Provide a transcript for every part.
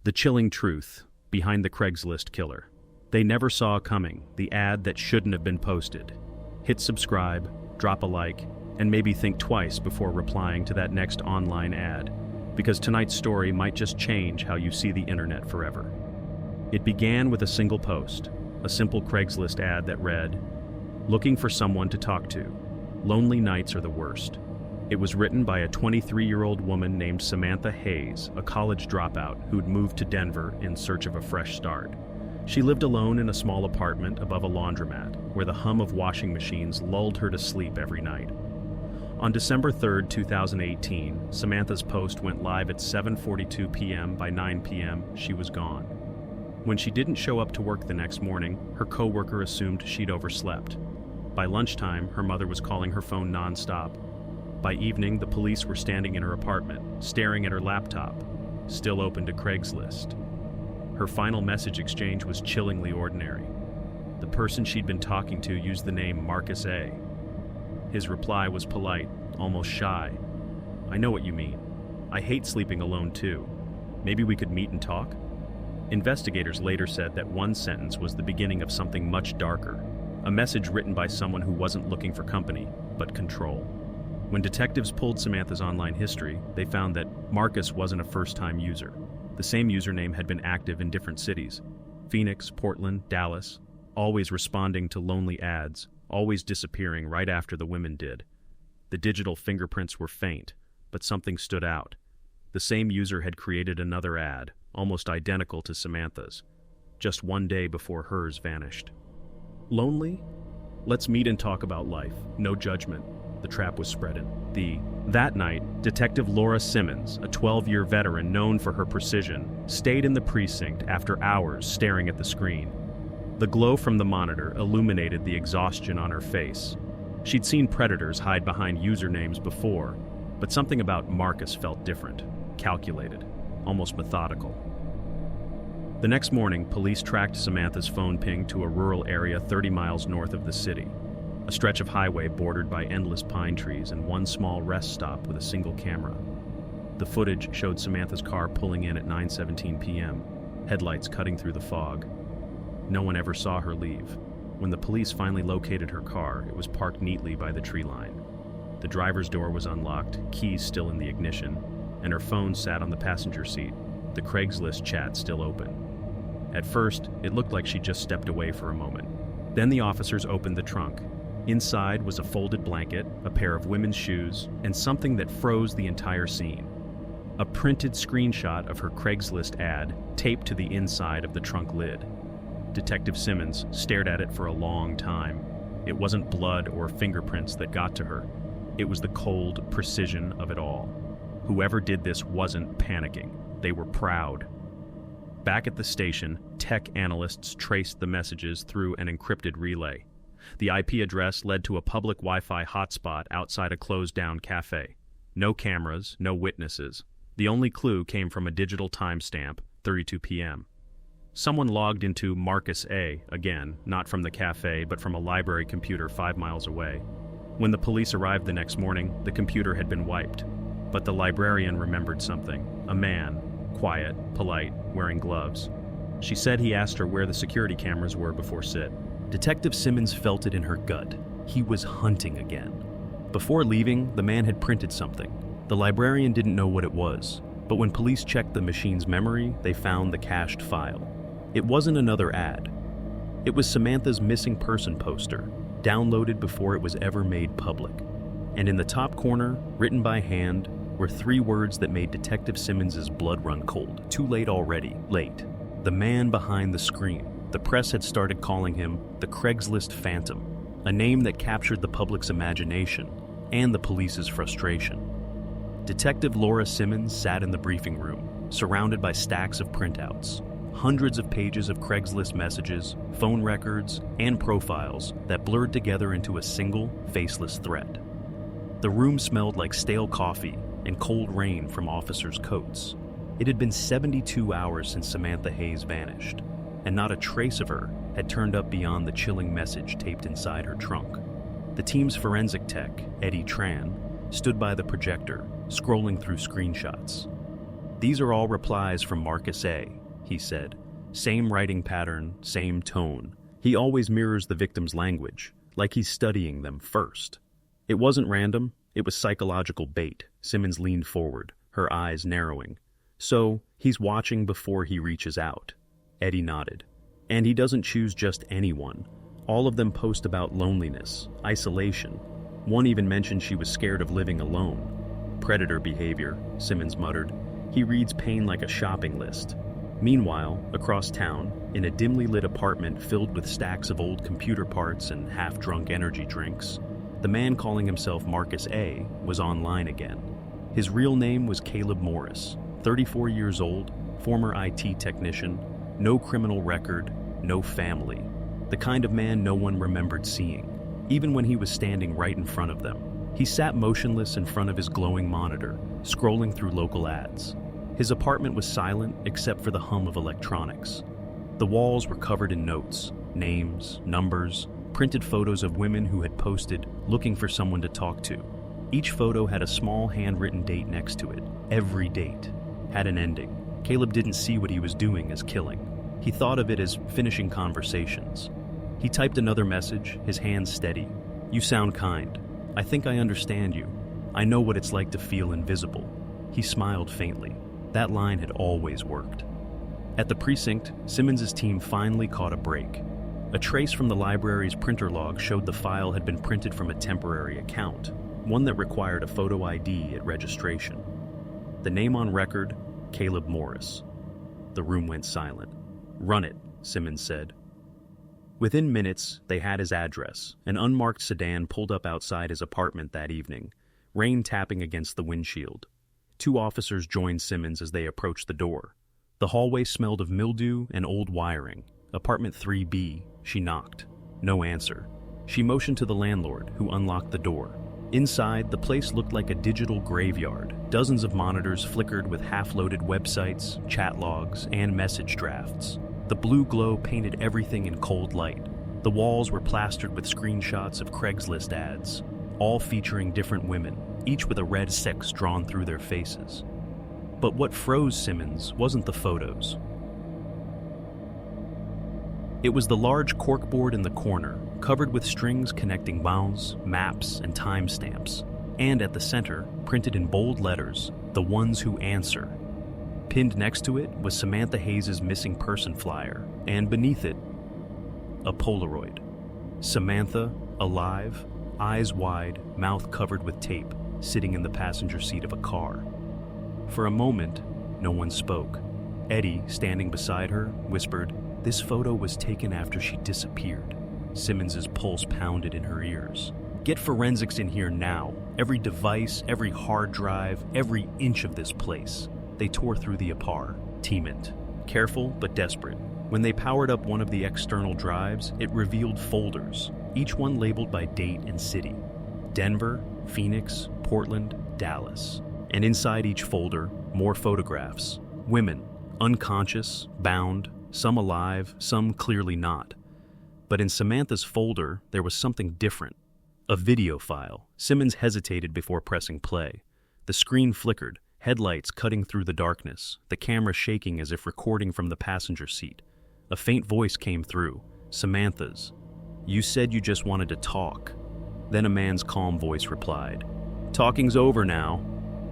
The chilling truth behind the Craigslist killer. They never saw coming the ad that shouldn't have been posted. Hit subscribe, drop a like, and maybe think twice before replying to that next online ad, because tonight's story might just change how you see the internet forever. It began with a single post, a simple Craigslist ad that read, "Looking for someone to talk to. Lonely nights are the worst." It was written by a 23-year-old woman named Samantha Hayes, a college dropout who'd moved to Denver in search of a fresh start. She lived alone in a small apartment above a laundromat, where the hum of washing machines lulled her to sleep every night. On December 3, 2018, Samantha's post went live at 7:42 p.m. By 9 p.m., she was gone. When she didn't show up to work the next morning, her coworker assumed she'd overslept. By lunchtime, her mother was calling her phone nonstop. By evening, the police were standing in her apartment, staring at her laptop, still open to Craigslist. Her final message exchange was chillingly ordinary. The person she'd been talking to used the name Marcus A. His reply was polite, almost shy. "I know what you mean. I hate sleeping alone too. Maybe we could meet and talk?" Investigators later said that one sentence was the beginning of something much darker, a message written by someone who wasn't looking for company, but control. When detectives pulled Samantha's online history, they found that Marcus wasn't a first-time user. The same username had been active in different cities: Phoenix, Portland, Dallas, always responding to lonely ads, always disappearing right after the women did. The digital fingerprints were faint, but something stood out. The same user had created another ad, almost identical to Samantha's, just one day before hers vanished. Lonely? Let's meet and talk about life. No judgment. The trap was spreading. That night, Detective Laura Simmons, a 12-year veteran known for her precision, stayed in the precinct after hours staring at the screen. The glow from the monitor illuminated the exhaustion on her face. She'd seen predators hide behind usernames before, but something about Marcus felt different, calculated, almost methodical. The next morning, police tracked Samantha's phone ping to a rural area 30 miles north of the city, a stretch of highway bordered by endless pine trees and one small rest stop with a single camera. The footage showed Samantha's car pulling in at 9:17 p.m., headlights cutting through the fog. No one ever saw her leave. When the police finally located her car, it was parked neatly by the tree line. The driver's door was unlocked, keys still in the ignition, and her phone sat on the passenger seat, the Craigslist chat still open. At first, it looked like she just stepped away for a moment. Then the officers opened the trunk. Inside was a folded blanket, a pair of women's shoes, and something that froze the entire scene. A printed screenshot of her Craigslist ad taped to the inside of the trunk lid. Detective Simmons stared at it for a long time. It wasn't blood or fingerprints that got to her. It was the cold precision of it all. Whoever did this wasn't panicking. They were proud. Back at the station, tech analysts traced the messages through an encrypted relay. The IP address led to a public Wi-Fi hotspot outside a closed-down cafe. No cameras, no witnesses. The only clue came from a digital timestamp, 32 p.m. Someone logged into Marcus A. again, not from the cafe, but from a library computer 5 miles away. When the police arrived the next morning, the computer had been wiped. But the librarian remembered something. A man, quiet, polite, wearing gloves. She said he asked her where the security cameras were before sit. Detective Simmons felt it in her gut. He was hunting again. Before leaving, the man had printed something. The librarian didn't know what it was, but when police checked the machine's memory, they found the cached file. It wasn't another ad. It was Samantha's missing person poster, downloaded before it was ever made public. And in the top corner, written by hand, were 3 words that made Detective Simmons's blood run cold. Too late already. Late. The man behind the screen. The press had started calling him the Craigslist Phantom, a name that captured the public's imagination and the police's frustration. Detective Laura Simmons sat in the briefing room, surrounded by stacks of printouts, hundreds of pages of Craigslist messages, phone records, and profiles that blurred together into a single, faceless thread. The room smelled like stale coffee and cold rain from officers' coats. It had been 72 hours since Samantha Hayes vanished, and not a trace of her had turned up beyond the chilling message taped inside her trunk. The team's forensic tech, Eddie Tran, stood by the projector, scrolling through screenshots. "These are all replies from Marcus A.," he said. Same writing pattern, same tone. He always mirrors the victim's language, like he's studying them first. It wasn't random, it was psychological bait. Simmons leaned forward, her eyes narrowing. "So, he's watching before he reaches out." Eddie nodded. "And he doesn't choose just anyone. All of them post about loneliness, isolation. One even mentioned she was scared of living alone." "Predator behavior," Simmons muttered. "He reads pain like a shopping list." Meanwhile, across town, in a dimly lit apartment filled with stacks of old computer parts and half-drunk energy drinks, the man calling himself Marcus A. was online again. His real name was Caleb Morris, 34 years old, former IT technician, no criminal record, no family. The kind of man no one remembered seeing, even when he was standing right in front of them. He sat motionless in front of his glowing monitor, scrolling through local ads. His apartment was silent except for the hum of electronics. The walls were covered in notes, names, numbers, printed photos of women who had posted looking for someone to talk to. Each photo had a small handwritten date next to it. Every date had an ending. Caleb didn't see what he was doing as killing. He thought of it as finishing conversations. He typed another message, his hands steady. "You sound kind. I think I understand you. I know what it's like to feel invisible." He smiled faintly. That line had always worked. At the precinct, Simmons's team finally caught a break. A trace from the library's printer log showed the file had been printed from a temporary account, one that required a photo ID at registration. The name on record, Caleb Morris. The room went silent. "Run it," Simmons said. Within minutes, they had his address. An unmarked sedan pulled up outside his apartment that evening, rain tapping against the windshield. 2 officers joined Simmons as they approached the door. The hallway smelled of mildew and old wiring. "Apartment 3B, she knocked. No answer. She motioned to the landlord, who unlocked the door. Inside, the place looked like a digital graveyard. Dozens of monitors flickered with half-loaded websites, chat logs, and message drafts. The blue glow painted everything in cold light. The walls were plastered with screenshots of Craigslist ads, all featuring different women, each with a red X drawn through their faces. But what froze Simmons wasn't the photos. It was the large corkboard in the corner, covered with strings connecting mouse, maps, and timestamps. And at the center, printed in bold letters, "The ones who answer." Pinned next to it was Samantha Hayes' missing person flyer, and beneath it, a Polaroid. Samantha, alive, eyes wide, mouth covered with tape, sitting in the passenger seat of a car. For a moment, no one spoke. Eddie, standing beside her, whispered, "This photo was taken after she disappeared." Simmons's pulse pounded in her ears. "Get forensics in here now. Every device, every hard drive, every inch of this place." They tore through the apartment, careful but desperate. When they powered up one of the external drives, it revealed folders, each one labeled by date and city. Denver, Phoenix, Portland, Dallas. And inside each folder, more photographs. Women, unconscious, bound, some alive, some clearly not. But in Samantha's folder, there was something different. A video file. Simmons hesitated before pressing play. The screen flickered, headlights cutting through the darkness, the camera shaking as if recording from the passenger seat. A faint voice came through, Samantha's. "You said you just wanted to talk." Then a man's calm voice replied, "Talking's over now."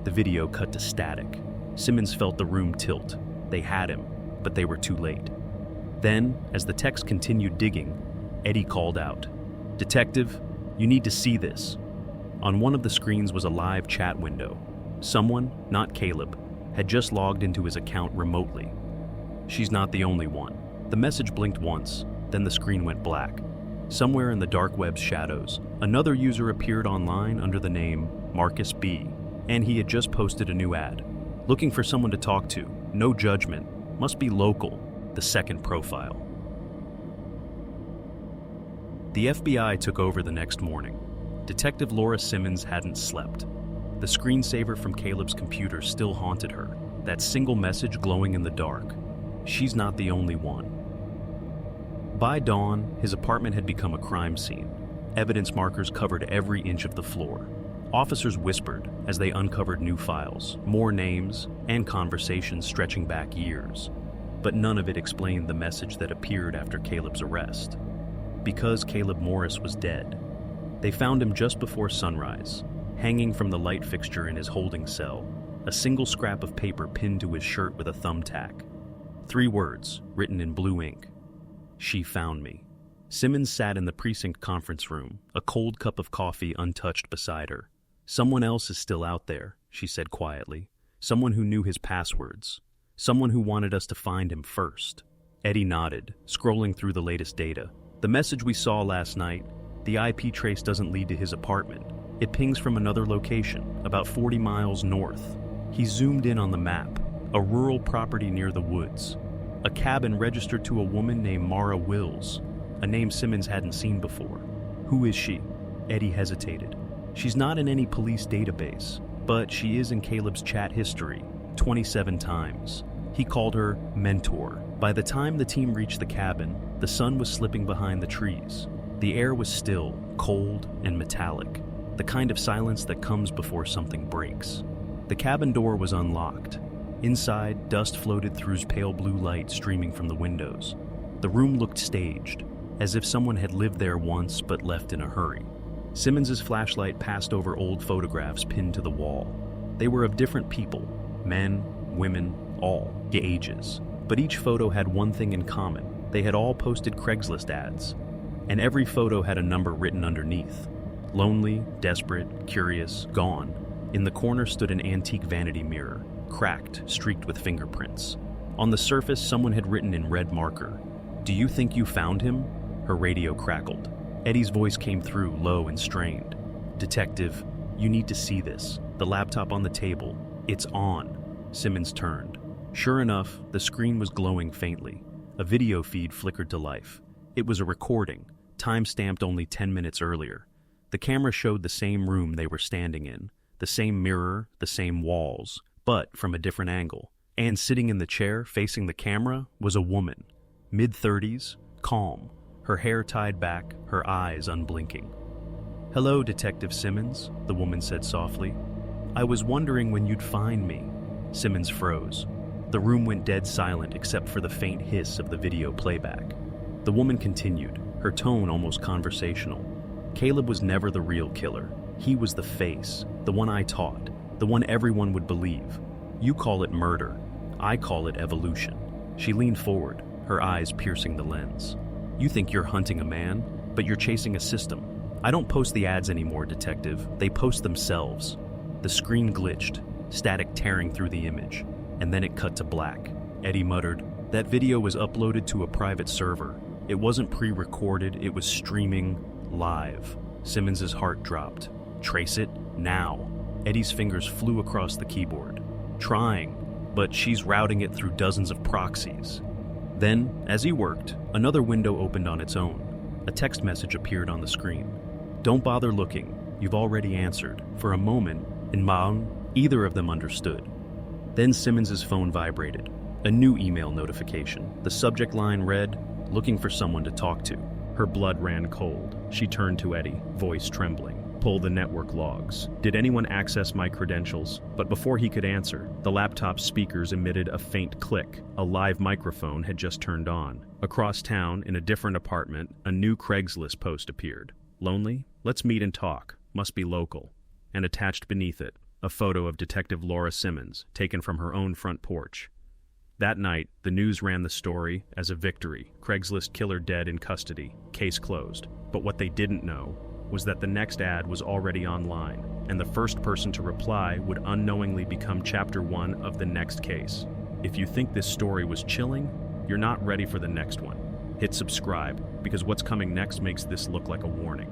The video cut to static. Simmons felt the room tilt. They had him, but they were too late. Then, as the text continued digging, Eddie called out, "Detective, you need to see this." On one of the screens was a live chat window. Someone, not Caleb, had just logged into his account remotely. "She's not the only one." The message blinked once, then the screen went black. Somewhere in the dark web's shadows, another user appeared online under the name Marcus B., and he had just posted a new ad. "Looking for someone to talk to. No judgment. Must be local." The second profile. The FBI took over the next morning. Detective Laura Simmons hadn't slept. The screensaver from Caleb's computer still haunted her, that single message glowing in the dark. She's not the only one. By dawn, his apartment had become a crime scene. Evidence markers covered every inch of the floor. Officers whispered as they uncovered new files, more names, and conversations stretching back years. But none of it explained the message that appeared after Caleb's arrest. Because Caleb Morris was dead. They found him just before sunrise, hanging from the light fixture in his holding cell, a single scrap of paper pinned to his shirt with a thumbtack. 3 words, written in blue ink. She found me. Simmons sat in the precinct conference room, a cold cup of coffee untouched beside her. Someone else is still out there, she said quietly. Someone who knew his passwords. Someone who wanted us to find him first. Eddie nodded, scrolling through the latest data. The message we saw last night, the IP trace doesn't lead to his apartment. It pings from another location, about 40 miles north. He zoomed in on the map, a rural property near the woods. A cabin registered to a woman named Mara Wills, a name Simmons hadn't seen before. Who is she? Eddie hesitated. She's not in any police database, but she is in Caleb's chat history, 27 times. He called her mentor. By the time the team reached the cabin, the sun was slipping behind the trees. The air was still, cold, and metallic, the kind of silence that comes before something breaks. The cabin door was unlocked. Inside, dust floated through pale blue light streaming from the windows. The room looked staged, as if someone had lived there once but left in a hurry. Simmons's flashlight passed over old photographs pinned to the wall. They were of different people, men, women, all ages. But each photo had one thing in common. They had all posted Craigslist ads, and every photo had a number written underneath. Lonely, desperate, curious, gone. In the corner stood an antique vanity mirror, cracked, streaked with fingerprints. On the surface, someone had written in red marker, "Do you think you found him?" Her radio crackled. Eddie's voice came through, low and strained. "Detective, you need to see this. The laptop on the table. It's on." Simmons turned. Sure enough, the screen was glowing faintly. A video feed flickered to life. It was a recording, time-stamped only 10 minutes earlier. The camera showed the same room they were standing in, the same mirror, the same walls, but from a different angle. And sitting in the chair, facing the camera, was a woman. Mid-30s, calm, her hair tied back, her eyes unblinking. "Hello, Detective Simmons," the woman said softly. "I was wondering when you'd find me." Simmons froze. The room went dead silent except for the faint hiss of the video playback. The woman continued, her tone almost conversational. "Caleb was never the real killer. He was the face, the one I taught, the one everyone would believe. You call it murder. I call it evolution." She leaned forward, her eyes piercing the lens. "You think you're hunting a man, but you're chasing a system. I don't post the ads anymore, Detective. They post themselves." The screen glitched, static tearing through the image, and then it cut to black. Eddie muttered, "That video was uploaded to a private server. It wasn't pre-recorded, it was streaming live." Simmons's heart dropped. "Trace it now." Eddie's fingers flew across the keyboard. "Trying, but she's routing it through dozens of proxies." Then, as he worked, another window opened on its own. A text message appeared on the screen. "Don't bother looking. You've already answered." For a moment, in Maun, either of them understood. Then Simmons's phone vibrated. A new email notification. The subject line read, "Looking for someone to talk to." Her blood ran cold. She turned to Eddie, voice trembling. "Pull the network logs. Did anyone access my credentials?" But before he could answer, the laptop's speakers emitted a faint click. A live microphone had just turned on. Across town, in a different apartment, a new Craigslist post appeared. "Lonely? Let's meet and talk. Must be local." And attached beneath it, a photo of Detective Laura Simmons, taken from her own front porch. That night, the news ran the story as a victory. Craigslist killer dead in custody. Case closed. But what they didn't know was that the next ad was already online, and the first person to reply would unknowingly become chapter 1 of the next case. If you think this story was chilling, you're not ready for the next one. Hit subscribe, because what's coming next makes this look like a warning.